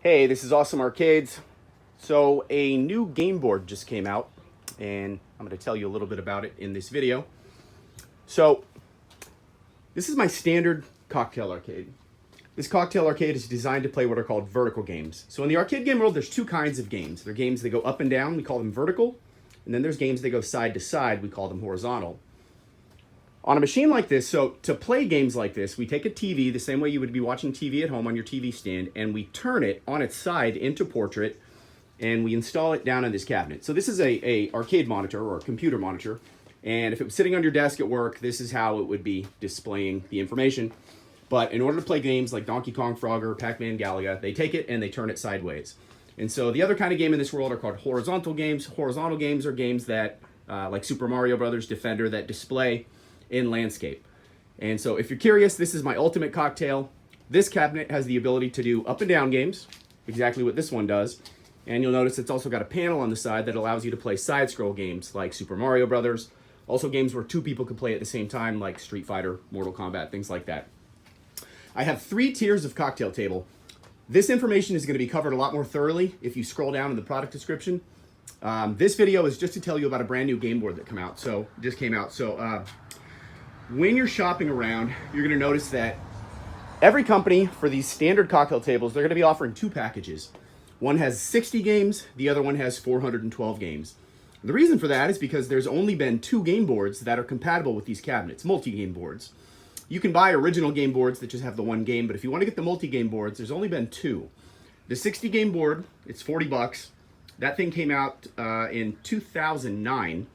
Hey, this is Awesome Arcades. So a new game board just came out, and I'm going to tell you a little bit about it in this video. So this is my standard cocktail arcade. This cocktail arcade is designed to play what are called vertical games. So in the arcade game world, there's two kinds of games. There are games that go up and down, we call them vertical, and then there's games that go side to side, we call them horizontal. On a machine like this, so to play games like this, we take a TV, the same way you would be watching TV at home on your TV stand, and we turn it on its side into portrait, and we install it down in this cabinet. So this is a arcade monitor or a computer monitor, and if it was sitting on your desk at work, this is how it would be displaying the information. But in order to play games like Donkey Kong, Frogger, Pac-Man, Galaga, they take it and they turn it sideways. And so the other kind of game in this world are called horizontal games. Horizontal games are games that, like Super Mario Brothers, Defender, that display in landscape. And so if you're curious, this is my ultimate cocktail. This cabinet has the ability to do up and down games, exactly what this one does. And you'll notice it's also got a panel on the side that allows you to play side scroll games like Super Mario Brothers. Also games where two people can play at the same time like Street Fighter, Mortal Kombat, things like that. I have 3 tiers of cocktail table. This information is going to be covered a lot more thoroughly if you scroll down in the product description. This video is just to tell you about a brand new game board that just came out. So when you're shopping around, you're going to notice that every company for these standard cocktail tables, they're going to be offering 2 packages. One has 60 games, the other one has 412 games. The reason for that is because there's only been 2 game boards that are compatible with these cabinets, multi-game boards. You can buy original game boards that just have the 1 game, but if you want to get the multi-game boards, there's only been 2. The 60 game board, it's $40. That thing came out in 2009.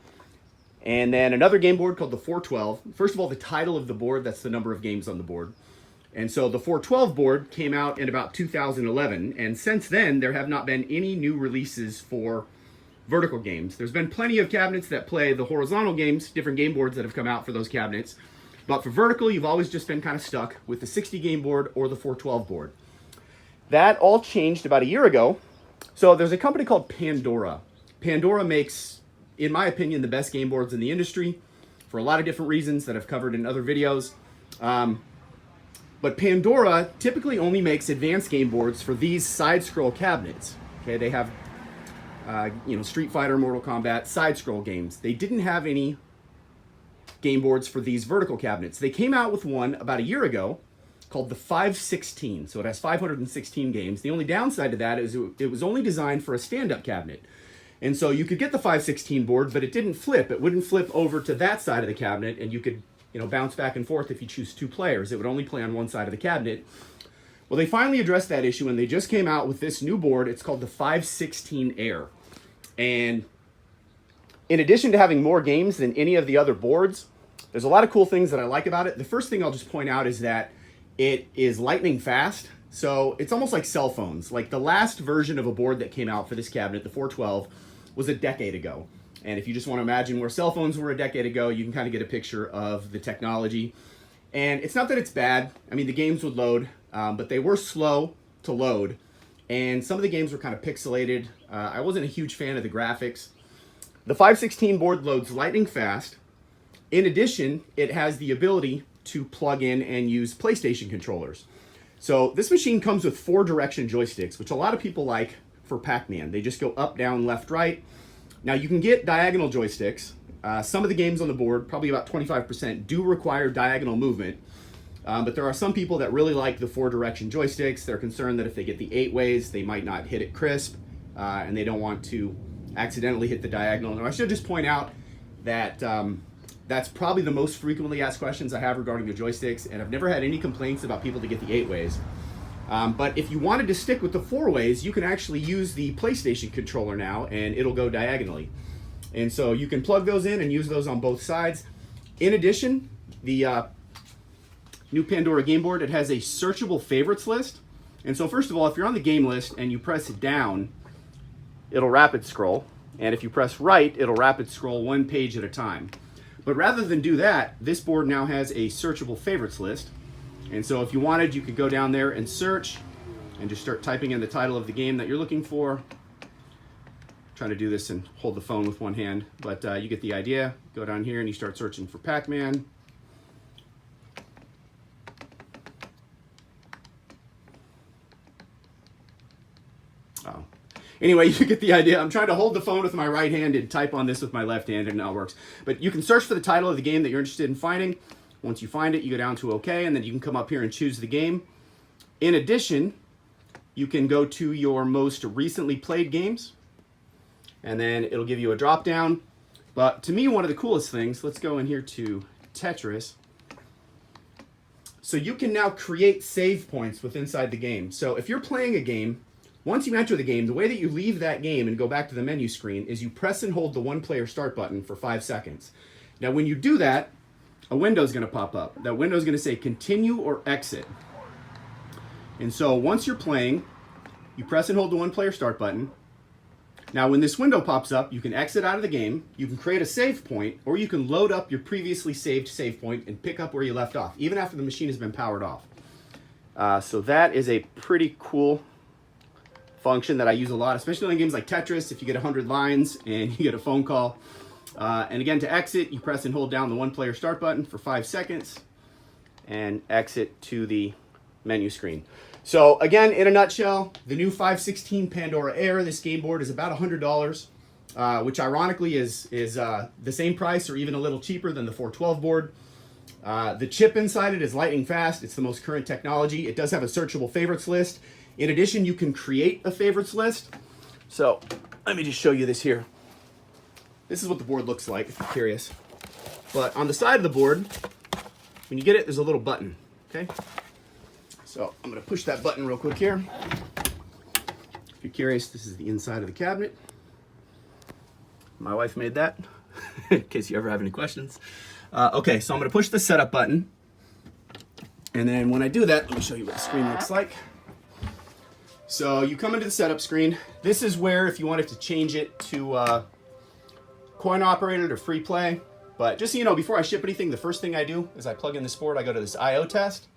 And then another game board called the 412. First of all, the title of the board, that's the number of games on the board. And so the 412 board came out in about 2011. And since then, there have not been any new releases for vertical games. There's been plenty of cabinets that play the horizontal games, different game boards that have come out for those cabinets. But for vertical, you've always just been kind of stuck with the 60 game board or the 412 board. That all changed about a year ago. So there's a company called Pandora. Pandora makes, in my opinion, the best game boards in the industry for a lot of different reasons that I've covered in other videos. But Pandora typically only makes advanced game boards for these side-scroll cabinets. Okay, they have, Street Fighter, Mortal Kombat, side-scroll games. They didn't have any game boards for these vertical cabinets. They came out with one about a year ago called the 516. So it has 516 games. The only downside to that is it was only designed for a stand-up cabinet. And so you could get the 516 board, but it didn't flip. It wouldn't flip over to that side of the cabinet, and you could, bounce back and forth if you choose 2 players. It would only play on one side of the cabinet. Well, they finally addressed that issue, and they just came out with this new board. It's called the 516 Air. And in addition to having more games than any of the other boards, there's a lot of cool things that I like about it. The first thing I'll just point out is that it is lightning fast. So it's almost like cell phones. Like the last version of a board that came out for this cabinet, the 412, was a decade ago. And if you just want to imagine where cell phones were a decade ago, you can kind of get a picture of the technology. And it's not that it's bad. I mean, the games would load, but they were slow to load. And some of the games were kind of pixelated. I wasn't a huge fan of the graphics. The 516 board loads lightning fast. In addition, it has the ability to plug in and use PlayStation controllers. So this machine comes with 4-direction joysticks, which a lot of people like for Pac-Man. They just go up, down, left, right. Now you can get diagonal joysticks. Some of the games on the board, probably about 25%, do require diagonal movement. But there are some people that really like the 4-direction joysticks. They're concerned that if they get the 8 ways, they might not hit it crisp, and they don't want to accidentally hit the diagonal. Now I should just point out that that's probably the most frequently asked questions I have regarding the joysticks, and I've never had any complaints about people to get the 8 ways. But if you wanted to stick with the 4 ways, you can actually use the PlayStation controller now, and it'll go diagonally. And so you can plug those in and use those on both sides. In addition, the new Pandora game board, it has a searchable favorites list. And so first of all, if you're on the game list and you press down, it'll rapid scroll. And if you press right, it'll rapid scroll 1 page at a time. But rather than do that, this board now has a searchable favorites list. And so if you wanted, you could go down there and search and just start typing in the title of the game that you're looking for. I'm trying to do this and hold the phone with one hand, but you get the idea. Go down here and you start searching for Pac-Man. Oh. Anyway, you get the idea. I'm trying to hold the phone with my right hand and type on this with my left hand, and it now works. But you can search for the title of the game that you're interested in finding. Once you find it, you go down to OK, and then you can come up here and choose the game. In addition, you can go to your most recently played games, and then it'll give you a drop down. But to me, one of the coolest things, let's go in here to Tetris. So you can now create save points with inside the game. So if you're playing a game, once you enter the game, the way that you leave that game and go back to the menu screen is you press and hold the one-player start button for 5 seconds. Now when you do that, a window is going to pop up. That window is going to say continue or exit. And so once you're playing, you press and hold the one-player start button. Now when this window pops up, you can exit out of the game, you can create a save point, or you can load up your previously saved save point and pick up where you left off, even after the machine has been powered off. So that is a pretty cool function that I use a lot, especially in games like Tetris, if you get 100 lines and you get a phone call. And again, to exit, you press and hold down the one-player start button for 5 seconds and exit to the menu screen. So again, in a nutshell, the new 516 Pandora Air, this game board is about $100, which ironically is the same price or even a little cheaper than the 412 board. The chip inside it is lightning fast. It's the most current technology. It does have a searchable favorites list. In addition, you can create a favorites list. So let me just show you this here. This is what the board looks like, if you're curious. But on the side of the board, when you get it, there's a little button, okay? So I'm gonna push that button real quick here. If you're curious, this is the inside of the cabinet. My wife made that, in case you ever have any questions. Okay, so I'm gonna push the setup button. And then when I do that, let me show you what the screen looks like. So you come into the setup screen. This is where, if you wanted to change it to coin operated or free play. But just so you know, before I ship anything, the first thing I do is I plug in this board, I go to this I/O test.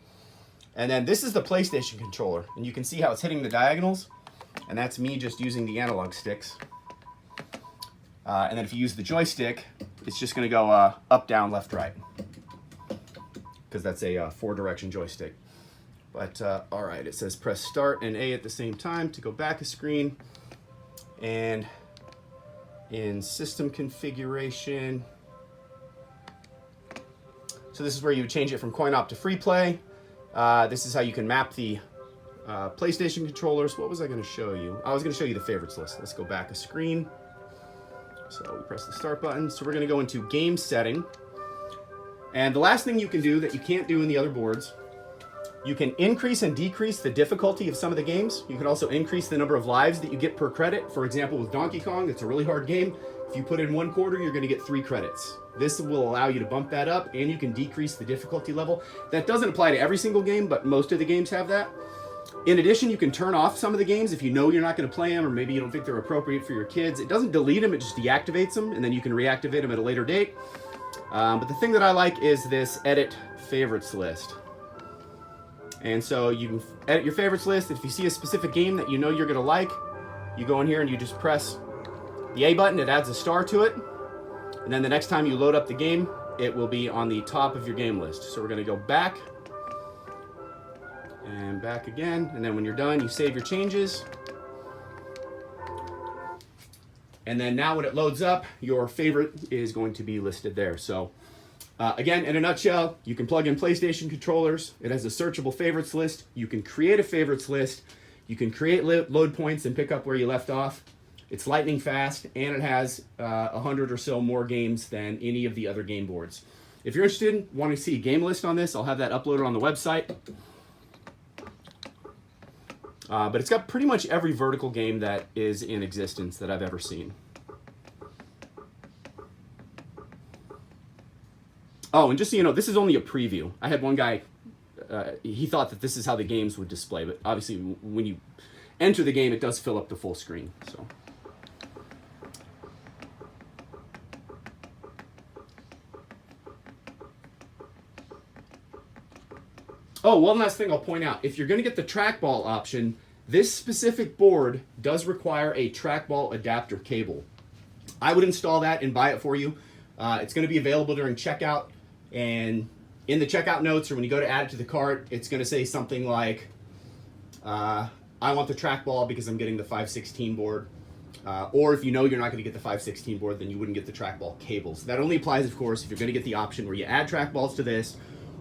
And then this is the PlayStation controller. And you can see how it's hitting the diagonals. And that's me just using the analog sticks. And then if you use the joystick, it's just gonna go up, down, left, right. Because that's a 4-direction joystick. But all right, it says press start and A at the same time to go back a screen. And in system configuration, so this is where you would change it from coin op to free play. This is how you can map the PlayStation controllers. What was I going to show you? I was going to show you the favorites list. Let's go back a screen. So we press the start button. So we're going to go into game setting. And the last thing you can do that you can't do in the other boards, you can increase and decrease the difficulty of some of the games. You can also increase the number of lives that you get per credit. For example, with Donkey Kong, it's a really hard game. If you put in 1 quarter, you're going to get 3 credits. This will allow you to bump that up, and you can decrease the difficulty level. That doesn't apply to every single game, but most of the games have that. In addition, you can turn off some of the games if you know you're not going to play them, or maybe you don't think they're appropriate for your kids. It doesn't delete them, it just deactivates them, and then you can reactivate them at a later date. But the thing that I like is this edit favorites list. And so you can edit your favorites list. If you see a specific game that you know you're going to like, you go in here and you just press the A button. It adds a star to it. And then the next time you load up the game, it will be on the top of your game list. So we're going to go back and back again. And then when you're done, you save your changes. And then now when it loads up, your favorite is going to be listed there. So again, in a nutshell, you can plug in PlayStation controllers. It has a searchable favorites list. You can create a favorites list. You can create load points and pick up where you left off. It's lightning fast, and it has 100 or so more games than any of the other game boards. If you're interested, wanting to see a game list on this, I'll have that uploaded on the website. But it's got pretty much every vertical game that is in existence that I've ever seen. Oh, and just so you know, this is only a preview. I had one guy, he thought that this is how the games would display, but obviously when you enter the game, it does fill up the full screen. So. Oh, one last thing I'll point out. If you're going to get the trackball option, this specific board does require a trackball adapter cable. I would install that and buy it for you. It's going to be available during checkout, and in the checkout notes or when you go to add it to the cart, it's going to say something like, I I want the trackball because I'm getting the 516 board. Or if you know you're not going to get the 516 board, then you wouldn't get the trackball cables. That only applies, of course, if you're going to get the option where you add trackballs to this,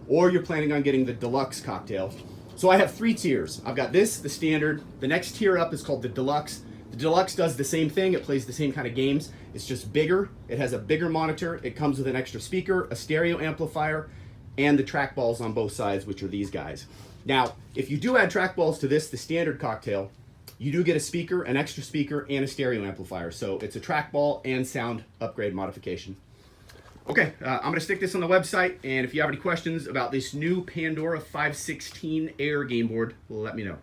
or you're planning on getting the deluxe cocktail. So I have 3 tiers. I've got this, the standard. The next tier up is called the deluxe. The deluxe does the same thing. It plays the same kind of games. It's just bigger. It has a bigger monitor. It comes with an extra speaker, a stereo amplifier, and the trackballs on both sides, which are these guys. Now, if you do add trackballs to this, the standard cocktail, you do get a speaker, an extra speaker, and a stereo amplifier. So it's a trackball and sound upgrade modification. Okay, I'm going to stick this on the website, and if you have any questions about this new Pandora 516 Air game board, let me know.